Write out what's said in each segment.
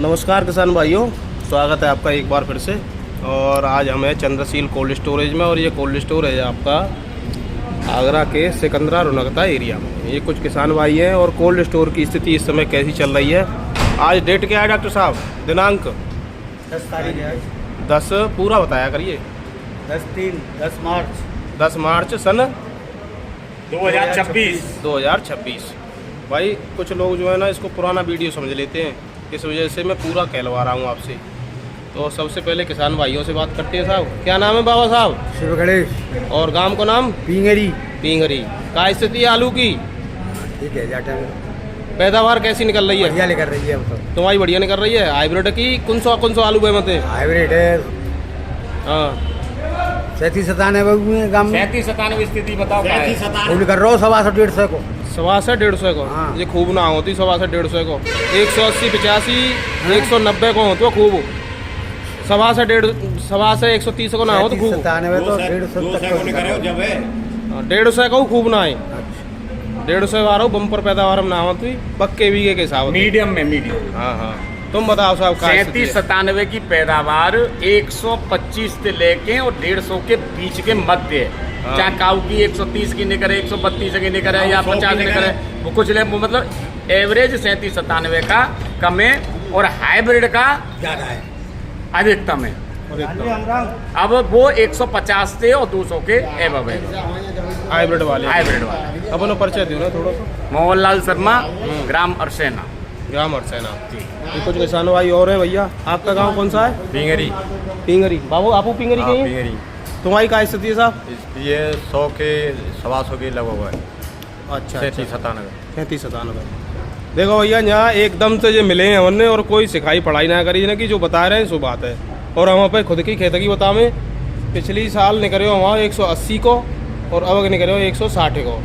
नमस्कार किसान भाइयों, स्वागत है आपका एक बार फिर से। और आज हम हैं चंद्रशील कोल्ड स्टोरेज में, और ये कोल्ड स्टोरेज है आपका आगरा के सिकंदरा रुनकता एरिया में। ये कुछ किसान भाई हैं और कोल्ड स्टोर की स्थिति इस समय कैसी चल रही है। आज डेट क्या है डॉक्टर साहब? दिनांक 10 तारीख है। 10 पूरा बताया करिए। 10 मार्च सन 2026। भाई कुछ लोग जो है ना इसको पुराना वीडियो समझ लेते हैं, इस वजह से मैं पूरा कहलवा रहा हूँ आपसे। तो सबसे पहले किसान भाइयों से बात करते हैं। साहब क्या नाम है बाबा साहब? शिव गणेश। और गांव का नाम? पिंगरी। का स्थिति है आलू की? ठीक है, जाटा पैदावार कैसी निकल रही है? बढ़िया निकल रही है। तुम्हारी बढ़िया निकल रही है। हाइब्रिड की कौन सा आलू बेमत है? हाइब्रिड है। हाँ 37-97 गाँव में। 37-97 स्थिति बताओ। फूल कर रहा हूँ 125-150 को। 125-150 को। हाँ। ये खूब ना होती 125-150 को। 180-85 190 को हो तो खूब। 125-130 को ना हो तो खूब। 97 तो 150 तक को। 150 को खूब ना है। 150 वारों बम्पर पैदावार में ना हो तो पक्के बीघे के हिसाब। मीडियम। हाँ हाँ, तुम बताओ साहब। 37-97 की पैदावार 125 से लेके और 150 के बीच के मध्य है। हाँ। चाहे काऊ की 130 की निकले, 132 की निकले या 50 निकले, वो कुछ ले, वो मतलब एवरेज 37-97 का कम है और हाइब्रिड का ज्यादा है, अधिकतम है। अब वो 150 से और 200 के एवब है हाइब्रिड वाले। अपना परिचय दो ना थोड़ा सा। मोहनलाल शर्मा, ग्राम अरसेना। ग्राम अरसेना। ये कुछ किसान भाई और है। भैया आपका गांव कौन सा है? पिंगरी। बाबू आपू पिंगरी के हैं? तुम्हारी क्या स्थिति है साहब? ये 100 के 125 के लगभग है। अच्छा 37-97। देखो भैया, यहाँ एकदम से जो मिले हैं हमने और कोई सिखाई पढ़ाई ना करी ना कि जो बता रहे हैं सो बात है। और हम पे खुद की खेती की बतावे, पिछली साल निकले हो वहाँ 180 को और अब निकले हो 160 को,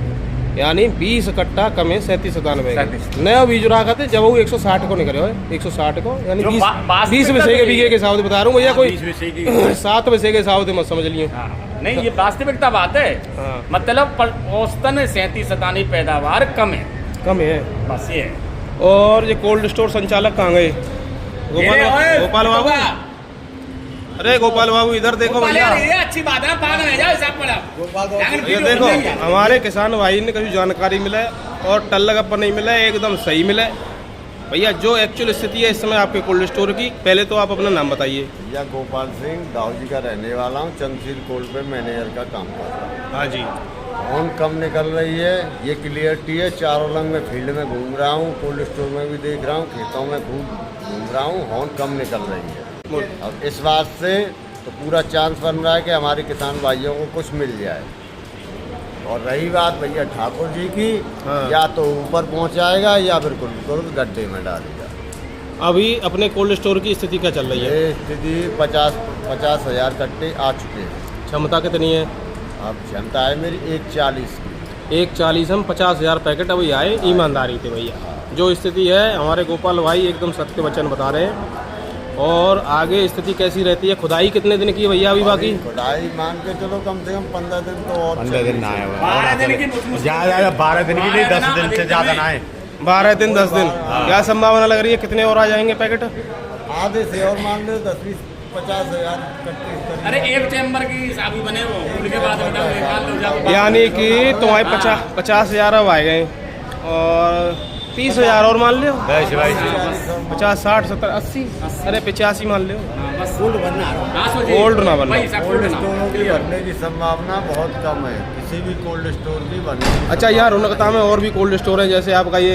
यानी 20 कट्टा कम है 37-97। नया बीज रखा थे जब वो 160 को निकले हो 160 को, यानी 20 विषय के बीघे के हिसाब से बता रहा हूँ भैया। कोई 7 विषय के हिसाब से मत समझ लियो। नहीं, ये वास्तविकता बात है। हाँ। मतलब औसतन 37-97 पैदावार कम है, बस ये है। और ये कोल्ड स्टोर संचालक कहाँ गए? गोपाल बाबू। अरे गोपाल बाबू इधर देखो भैया। अच्छी बात है, पागल है जाओ साहब पड़ा। ये देखो हमारे किसान भाई ने कभी जानकारी मिला और टल्लगप्पा नहीं मिला, एकदम सही मिला भैया। जो एक्चुअल स्थिति है इस समय आपके कोल्ड स्टोर की, पहले तो आप अपना नाम बताइए। भैया गोपाल सिंह दाऊजी का रहने वाला हूँ। चंद्रशील कोल्ड पे मैनेजर का काम कर रहा हूँ। हाँ जी। ऑन कम निकल रही है, ये क्लियरिटी है। चारों रंग में फील्ड में घूम रहा हूँ, कोल्ड स्टोर में भी देख रहा हूँ, खेतों में घूम रहा हूँ। हॉर्न कम निकल रही है। अब इस बात से तो पूरा चांस बन रहा है कि हमारे किसान भाइयों को कुछ मिल जाए। और रही बात भैया ठाकुर जी की, हाँ। या तो ऊपर पहुंचाएगा या फिर कुल गड्ढे में डालेगा। अभी अपने कोल्ड स्टोर की स्थिति क्या चल रही है? ये स्थिति 50,000 कट्टे आ चुके हैं। क्षमता कितनी है? अब क्षमता है मेरी 140 की। 140। हम 50,000 पैकेट अभी आए, ईमानदारी थे भैया। जो स्थिति है हमारे गोपाल भाई एकदम सत्य वचन बता रहे हैं। और आगे स्थिति कैसी रहती है? खुदाई कितने दिन की है भैया अभी बाकी? खुदाई मान के चलो कम से कम 15 दिन तो और 15 दिन ना आए 12 दिन की ज़्यादा 12 दिन की नहीं, 10 दिन से ज़्यादा ना आए। 12 दिन 10 दिन। क्या संभावना लग रही है? कितने और आ जाएंगे पैकेट? आधे से और मान लो 10-20-50,000 कट्टे। अरे एक चैम्बर की हिसाब ही बने वो, उनके बाद बताओ निकाल लो जाओ। यानी कि तुम्हारे 50,000 अब आए गए और 30,000 और मान लो। 50, 60, 70, 80, अरे 85 मान लो। फूल बनना ओल्ड ना बनना। कोल्ड स्टोरों की बनने की संभावना बहुत कम है, किसी भी कोल्ड स्टोर की बनने की। अच्छा यार, रुनकता में और भी कोल्ड स्टोर है, जैसे आपका ये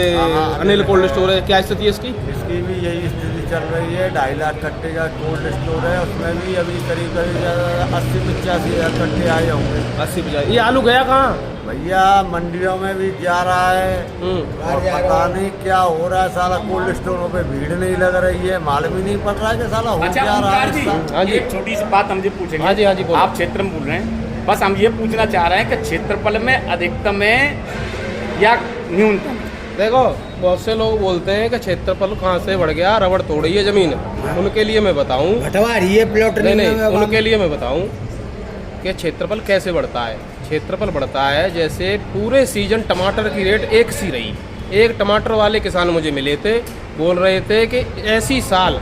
अनिल कोल्ड स्टोर है, क्या स्थिति है इसकी? इसकी भी यही स्थिति चल रही है। 2.5 लाख कट्टे का कोल्ड स्टोर है, उसमें भी अभी करीब 80-85,000 कट्टे आए होंगे। 80-50। ये आलू गया कहाँ भैया? मंडियों में भी जा रहा है और पता नहीं क्या हो रहा है। साला कोल्ड स्टोरों पे भीड़ नहीं लग रही है, मालूम ही नहीं पड़ रहा है कि साला हो अच्छा क्या रहा ओंकार जी, है। हाँ जी। एक छोटी सी बात हम जी पूछेंगे। हाँ जी बोलो। आप क्षेत्र में बोल रहे हैं, बस हम ये पूछना चाह रहे हैं कि क्षेत्रफल में अधिकतम है या न्यूनतम? देखो बहुत से लोग बोलते हैं कि क्षेत्रफल कहाँ से बढ़ गया, रबड़ तोड़ रही है जमीन। उनके लिए मैं बताऊं, घटवा रही है प्लॉट। नहीं, उनके लिए मैं बताऊं कि क्षेत्रफल कैसे बढ़ता है। क्षेत्रफल बढ़ता है जैसे पूरे सीजन टमाटर की रेट एक सी रही एक टमाटर वाले किसान मुझे मिले थे, बोल रहे थे कि ऐसी साल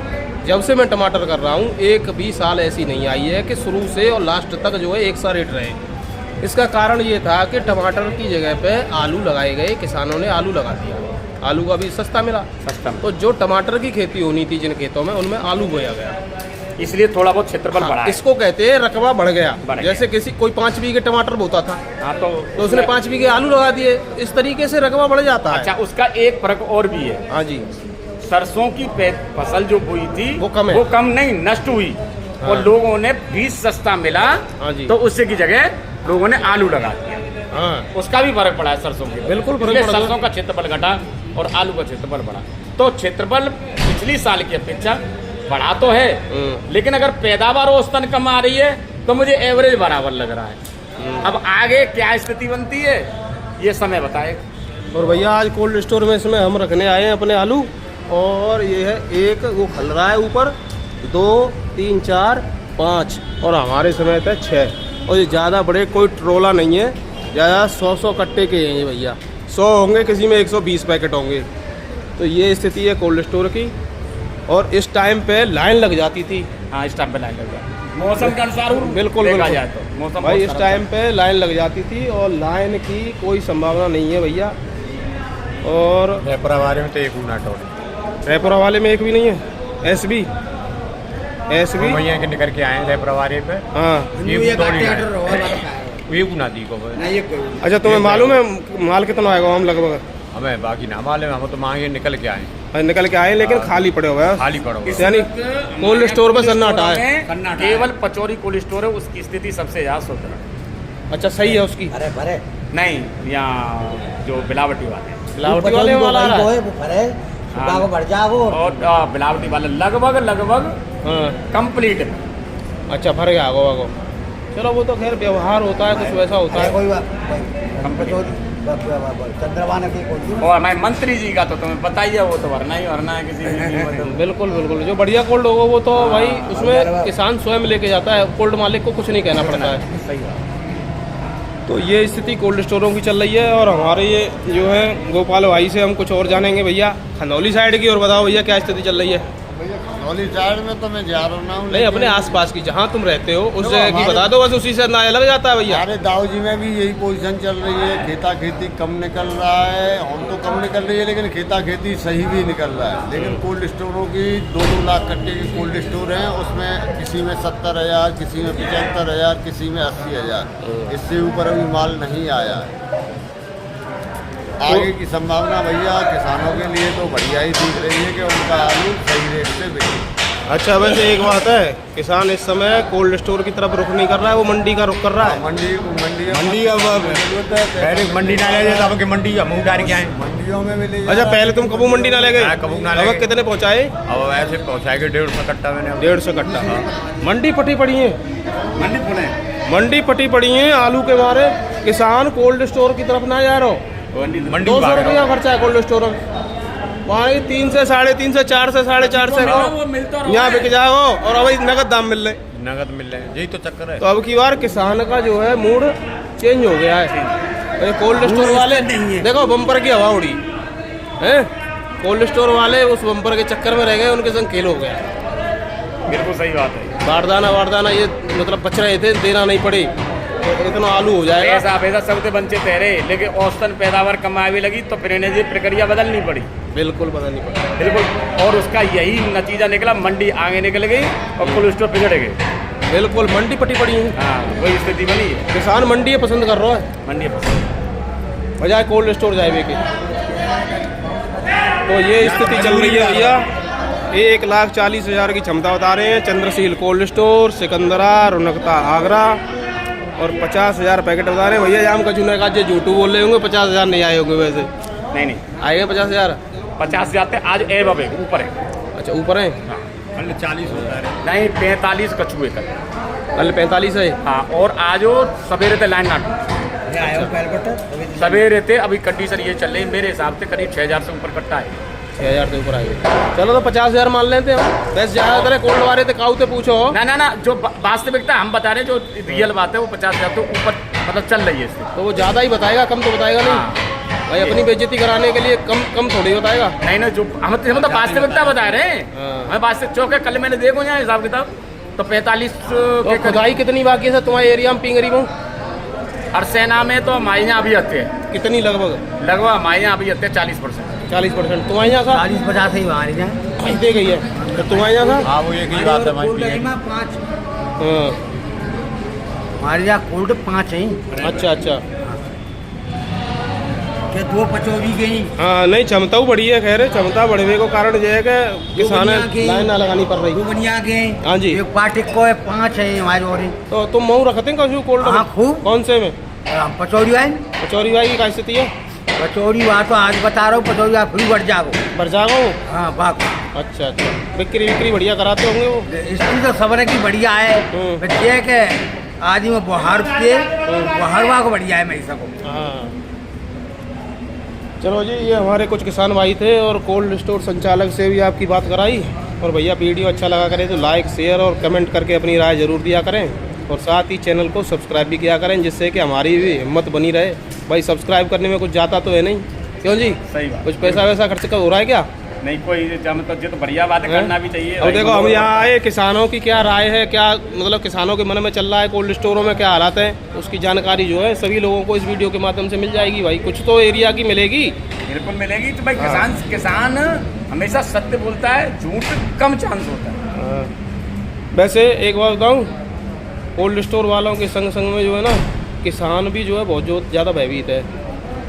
जब से मैं टमाटर कर रहा हूँ एक भी साल ऐसी नहीं आई है कि शुरू से और लास्ट तक जो है एक सा रेट रहे। इसका कारण ये था कि टमाटर की जगह पे आलू लगाए गए, किसानों ने आलू लगा दिया, आलू का भी सस्ता मिला। सस्ता तो जो टमाटर की खेती होनी थी जिन खेतों में, उनमें आलू बोया गया, इसलिए थोड़ा बहुत क्षेत्रफल बढ़ा है। इसको कहते हैं रकबा बढ़ गया। बढ़ गया। जैसे किसी कोई 5 बीघे टमाटर बोता था हाँ, तो उसने 5 बीघे आलू लगा दिए, इस तरीके से रकबा बढ़ जाता है। अच्छा, उसका एक फर्क और भी है। हाँ जी, सरसों की फसल जो बोई थी वो कम है। वो कम नहीं, नष्ट हुई। हाँ। और लोगों ने बीज सस्ता मिला, हाँ जी। तो उससे की जगह लोगों ने आलू लगा दिया। हाँ उसका भी फर्क पड़ा है सरसों के। बिल्कुल फर्क इसलिए पड़ा। सरसों का क्षेत्रफल घटा और आलू का क्षेत्रफल बढ़ा। तो क्षेत्रफल पिछली साल की अपेक्षा बढ़ा तो है, लेकिन अगर पैदावार औसतन कम आ रही है तो मुझे एवरेज बराबर लग रहा है। अब आगे क्या स्थिति बनती है ये समय बताएगा। और भैया आज कोल्ड स्टोर में इसमें हम रखने आए हैं अपने आलू, और ये है एक वो खल रहा है ऊपर, 2 3 4 5 और हमारे समय तक 6, और ये ज़्यादा बड़े कोई ट्रोला नहीं है, ज़्यादा 100 कट्टे के हैं ये भैया, 100 होंगे, किसी में 120 पैकेट होंगे। तो ये स्थिति है कोल्ड स्टोर की। और इस टाइम पे लाइन लग जाती थी। हाँ, इस टाइम पे लाइन लग जाती, मौसम के अनुसार बिल्कुल देखा बिल्कुल। जाए तो मौसम भाई बहुत इस खराब टाइम पे लाइन लग जाती थी और लाइन की कोई संभावना नहीं है भैया। और जयपुरा वाले में तो एक ऊना टोल जयपुरा वाले में एक भी नहीं है, एसबी भैया के निकल के आए जयपुरा वाले पे हाँ। ये काटे आटर रहो वाला ये ऊना दी को नहीं ये कोई अच्छा, तुम्हें मालूम है माल कितना आएगा हम लगभग? हमें बाकी ना मालूम, हम तो मांगे निकल के आए, निकल के आए लेकिन खाली पड़े हुए हैं। खाली पड़ो यानी कोल्ड स्टोर पर सन्नाटा है। सन्नाटा है। केवल पचौरी कोल्ड स्टोर है, उसकी स्थिति सबसे ज्यादा सुधरा है। अच्छा, सही है उसकी। अरे भरे नहीं, यहाँ जो बिलावटी वाले हैं। बिलावटी वाले माल आ रहा है। वो भरे सुबह को बढ़ जाओ। और बिलावटी वाले लगभग हाँ, कंप्लीट। अच्छा भर गया आगो। चलो वो तो खैर व्यवहार होता है, कुछ वैसा होता है। कोई चंद्रवा ने कोई और मैं मंत्री जी का तो तुम्हें पता ही है, वो तो भरना है किसी भी कीमत में। बिल्कुल बिल्कुल, जो बढ़िया कोल्ड होगा वो तो भाई उसमें किसान स्वयं लेके जाता है, कोल्ड मालिक को कुछ नहीं कहना पड़ता है। सही बात। तो ये स्थिति कोल्ड स्टोरों की चल रही है। और हमारे ये जो है गोपाल भाई से हम कुछ और जानेंगे। भैया खनौली साइड की और बताओ भैया क्या स्थिति चल रही है? खनौली साइड में तो मैं जा रहा हूँ, नहीं, अपने आसपास की जहाँ तुम रहते हो उस जगह की बता दो, बस उसी से अंदाजा लग जाता है भैया। हमारे दाऊ जी में भी यही पोजीशन चल रही है, खेता खेती कम निकल रहा है, हम तो कम निकल रही है, लेकिन खेता खेती सही भी निकल रहा है। लेकिन कोल्ड स्टोरों की 2-2 लाख कट्टे की कोल्ड स्टोर हैं, उसमें किसी में 70,000, किसी में 75,000, किसी में 80,000, इससे ऊपर अभी माल नहीं आया है। आगे की संभावना भैया किसानों के लिए तो बढ़िया ही दिख रही है कि उनका आलू सही रेट से बिके। अच्छा, वैसे एक बात है, किसान इस समय कोल्ड स्टोर की तरफ रुख नहीं कर रहा है, वो मंडी का रुख कर रहा है। मंडी अब पहले मंडी ना ले जाता, अब मंडी हम उतार के आए मंडियों में भी ले अच्छा, पहले तुम कबू मंडी ना ले गए? हाँ, कबू ना ले अब गए। कितने पहुँचाए? अब ऐसे पहुँचाएंगे 150 कट्टा मैंने 150 कट्टा। मंडी पटी पड़ी है, मंडी पुणे मंडी पटी पड़ी है आलू के बारे। किसान कोल्ड स्टोर की तरफ ना जा रहा हो। मंडी 200 रुपया खर्चा है कोल्ड स्टोर में, वहाँ 3 से 350, 4 से 450 को यहाँ बिक जाओ, और अभी नगद दाम मिल रहे, नगद मिल रहे हैं, यही तो चक्कर है। तो अब की बार किसान का जो है मूड चेंज हो गया है। कोल्ड स्टोर वाले देखो बम्पर की हवा उड़ी है, कोल्ड स्टोर वाले उस बम्पर के चक्कर में रह गए, उनके संग खेल हो गया। बिल्कुल सही बात है। बारदाना ये मतलब बच रहे थे, देना नहीं पड़ी तो इतना आलू हो जाएगा। पैसा सब तो बंचे ठहरे, लेकिन औसतन पैदावार कम आने लगी तो फिर इन्हें ये प्रक्रिया बदलनी पड़ी। बिल्कुल बदलनी पड़ी, बिल्कुल। और उसका यही नतीजा निकला, मंडी आगे निकल गई और कोल्ड स्टोर बिगड़ गए। बिल्कुल मंडी पटी पड़ी है। हाँ, वही स्थिति बनी है। किसान मंडी पसंद कर रहा है मंडी पसंद बजाय कोल्ड स्टोर जाए के। तो ये स्थिति चल रही है भैया। 1,40,000 की क्षमता बता रहे हैं चंद्रशील कोल्ड स्टोर, सिकंदरा, रौनकता आगरा, और 50,000 पैकेट बता रहे हैं भैया। जाम का चुने का जो झूठू बोल रहे होंगे, 50,000 नहीं आए होंगे वैसे। नहीं आएंगे 50,000। 50 जाते आज एब है, ऊपर है। अच्छा, ऊपर है। कल 40 होता है, नहीं 45 कछुए कल। कल 45 है। हाँ, और आज वो सवेरे थे लाइन नाटू सवेरे थे। अभी कंडीशन ये चल रही है, मेरे हिसाब से करीब 6,000 से ऊपर कट्टा है। 6,000 से ऊपर आएगा। चलो तो 50,000 मान लेते हैं। बस ज़्यादातर कोल्ड वाले थे, काऊ से पूछो। ना, जो वास्तविकता हम बता रहे हैं, जो रियल बात है वो 50,000 तो ऊपर मतलब चल रही है इससे। तो वो ज़्यादा ही बताएगा, कम तो बताएगा नहीं। भाई अपनी बेइज्जती कराने के लिए कम थोड़ी बताएगा। नहीं जो हम तो वास्तविकता बता रहे हैं। हाँ। हमें वास्तविक चौक है, कल मैंने देखो यहाँ हिसाब किताब तो 45 तो खुदाई कितनी बाकी है सर तुम्हारे एरिया में पिंगरी में? अरसेना में तो हमारे यहाँ अभी आते हैं कितनी लगभग? हमारे यहाँ अभी आते हैं 40%। 40%। तुम्हारे यहाँ सर 40-50 ही हमारे यहाँ दे गई है। तो तुम्हारे यहाँ सर? हाँ वो एक ही बात है हमारी। 5 हाँ। हमारे यहाँ कोल्ड 5 है। अच्छा के 2 पचौरी के ही। हाँ नहीं क्षमता बढ़ी है। खैर क्षमता बढ़ने को कारण ये है कि किसान लाइन ना लगानी पड़ रही। 2 बनिया के। हाँ जी। एक पार्टी को है 5 है हमारे और। तो तुम मऊ रखते हैं कभी कोल्ड? हाँ खूब। कौन से में? पचौरी है। कचौरी भाई की क्या स्थिति है? पचौरी वहाँ तो आज बता रहा हूँ, पचौरी आप फिर बढ़ जाओ। बढ़ जाओ। हाँ बात। अच्छा बिक्री बढ़िया कराते होंगे वो? इसकी तो खबर है कि बढ़िया है। बच्चे के आदमी में बुहार के बुहारवा को बढ़िया है मैं सको। हाँ चलो जी, ये हमारे कुछ किसान भाई थे और कोल्ड स्टोर संचालक से भी आपकी बात कराई। और भैया वीडियो अच्छा लगा करे तो लाइक शेयर और कमेंट करके अपनी राय ज़रूर दिया करें और साथ ही चैनल को सब्सक्राइब भी किया करें, जिससे कि हमारी भी हिम्मत बनी रहे। भाई सब्सक्राइब करने में कुछ जाता तो है नहीं, क्यों जी? सही बात। कुछ पैसा वैसा खर्च का हो रहा है क्या? नहीं कोई मतलब तो बढ़िया बात करना भी चाहिए। अब देखो हम यहाँ आए, किसानों की क्या राय है, क्या मतलब किसानों के मन में चल रहा है, कोल्ड स्टोरों में क्या हालात हैं, उसकी जानकारी जो है सभी लोगों को इस वीडियो के माध्यम से मिल जाएगी। भाई कुछ तो एरिया की मिलेगी, बिल्कुल मिलेगी। तो भाई किसान हमेशा सत्य बोलता है, झूठ कम चांस होता है। वैसे एक बात बताऊँ, कोल्ड स्टोर वालों के संग में जो है ना, किसान भी जो है बहुत ज़्यादा भयभीत है।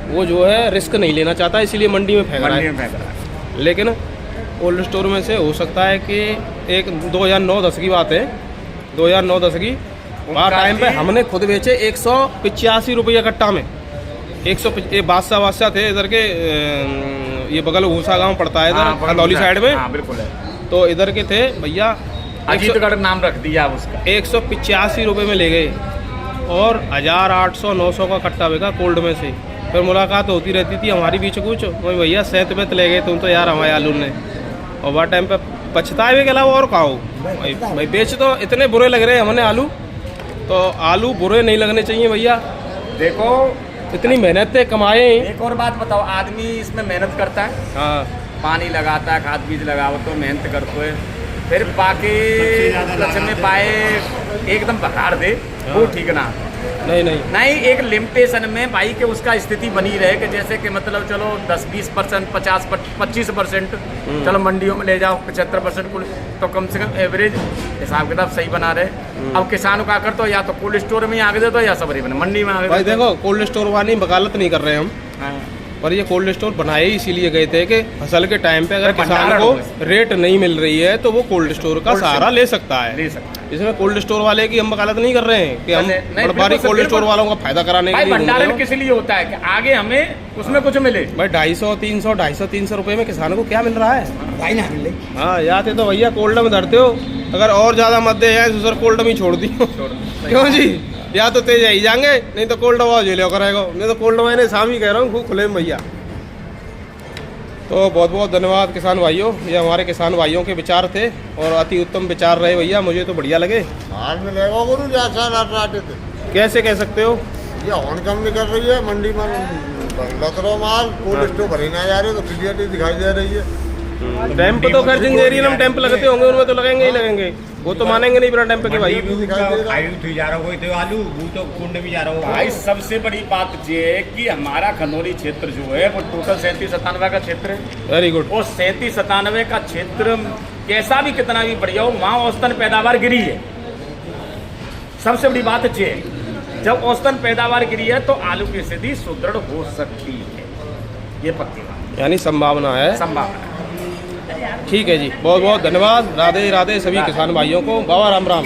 वो जो है रिस्क नहीं लेना चाहता, इसीलिए मंडी में फेंक रहा है। लेकिन कोल्ड स्टोर में से हो सकता है कि एक 2009-10 की बात है, 2009-10 की बात टाइम पे हमने खुद बेचे 185 रुपये कट्टा में। 100 बादशाह थे इधर के, ये बगल भूसा गांव पड़ता है इधर खलौली साइड में। हाँ, बिल्कुल है। तो इधर के थे भैया, अजीतगढ़ नाम रख दिया उसका। 185 रुपये में ले गए और 1800-900 का कट्टा बिका कोल्ड में से। फिर मुलाकात होती रहती थी हमारी बीच कुछ, वही भैया 7 पे ले गए तुम तो यार हमारे आलू ने। और वह टाइम पे पछताए के अलावा और खाओ भाई बेच तो इतने बुरे लग रहे हैं हमने आलू। तो आलू बुरे नहीं लगने चाहिए भैया। देखो इतनी मेहनत से कमाए। एक और बात बताओ, आदमी इसमें मेहनत करता है, हाँ पानी लगाता है, खाद बीज लगाओ तो मेहनत करते है, फिर बाकी लक्ष्य में पाए एकदम बकार दे, वो ठीक ना। नहीं एक लिमिटेशन में भाई के उसका स्थिति बनी रहे कि जैसे कि मतलब चलो 10-20%, 50-25% चलो मंडियों में ले जाओ, 75% कुल, तो कम से कम एवरेज हिसाब किताब सही बना रहे। अब किसानों का कर तो या तो कोल्ड स्टोर में आगे दे दो या सबरी में मंडी में आगे भाई देखो, कोल्ड स्टोर वाली वकालत नहीं कर रहे हम, पर ये कोल्ड स्टोर बनाए इसीलिए गए थे कि फसल के टाइम पे अगर किसान को रेट नहीं मिल रही है तो वो कोल्ड स्टोर का सहारा ले सकता है। इसमें कोल्ड स्टोर वाले की हम वकालत नहीं कर रहे हैं कि हम बड़ी कोल्ड स्टोर वालों का फायदा कराने के लिए। भंडारण किस लिए होता है कि आगे हमें उसमें कुछ मिले। भाई 250-300 रुपए में किसानों को क्या मिल रहा है भाई ना मिले। हाँ याद है तो भैया कोल्ड में धरते हो, अगर और ज्यादा मत दे तो सर कोल्ड में ही छोड़ दी। क्यों जी? या तो तेज आई जाएंगे, नहीं तो कोल्ड हवा झेलो करेगा, नहीं तो कोल्ड मैंने शाम ही कह रहा हूँ खूब खुले में भैया। तो बहुत बहुत धन्यवाद किसान भाइयों, ये हमारे किसान भाइयों के विचार थे और अति उत्तम विचार रहे भैया, मुझे तो बढ़िया लगे। हाल में लेगा गुरु जैसा कैसे कह सकते हो? ये ऑन कम नहीं कर रही है मंडी में, लग रहा माल कोल्ड स्टोर भरे ना जा रहे तो क्लियरिटी दिखाई दे रही है। टैंप तो खैर जिन एरिया में टैंप लगते होंगे उनमें तो लगेंगे ही लगेंगे, वो तो मानेंगे नहीं बिना टैंप के भाई। जा रहा हो तो आलू वो तो कुंड में जा रहा हो भाई। सबसे बड़ी बात ये है कि हमारा खनौरी क्षेत्र जो है वो टोटल 37-97 का क्षेत्र है। Very good. और 37-97 का क्षेत्र कैसा भी कितना भी बढ़िया हो, वहाँ औसतन पैदावार गिरी है। सबसे बड़ी बात ये है, जब औसतन पैदावार गिरी है तो आलू की स्थिति सुदृढ़ हो सकती है, ये पक्की बात, यानी संभावना है। संभावना। ठीक है जी, बहुत बहुत धन्यवाद। राधे राधे सभी किसान भाइयों को। बाबा राम राम।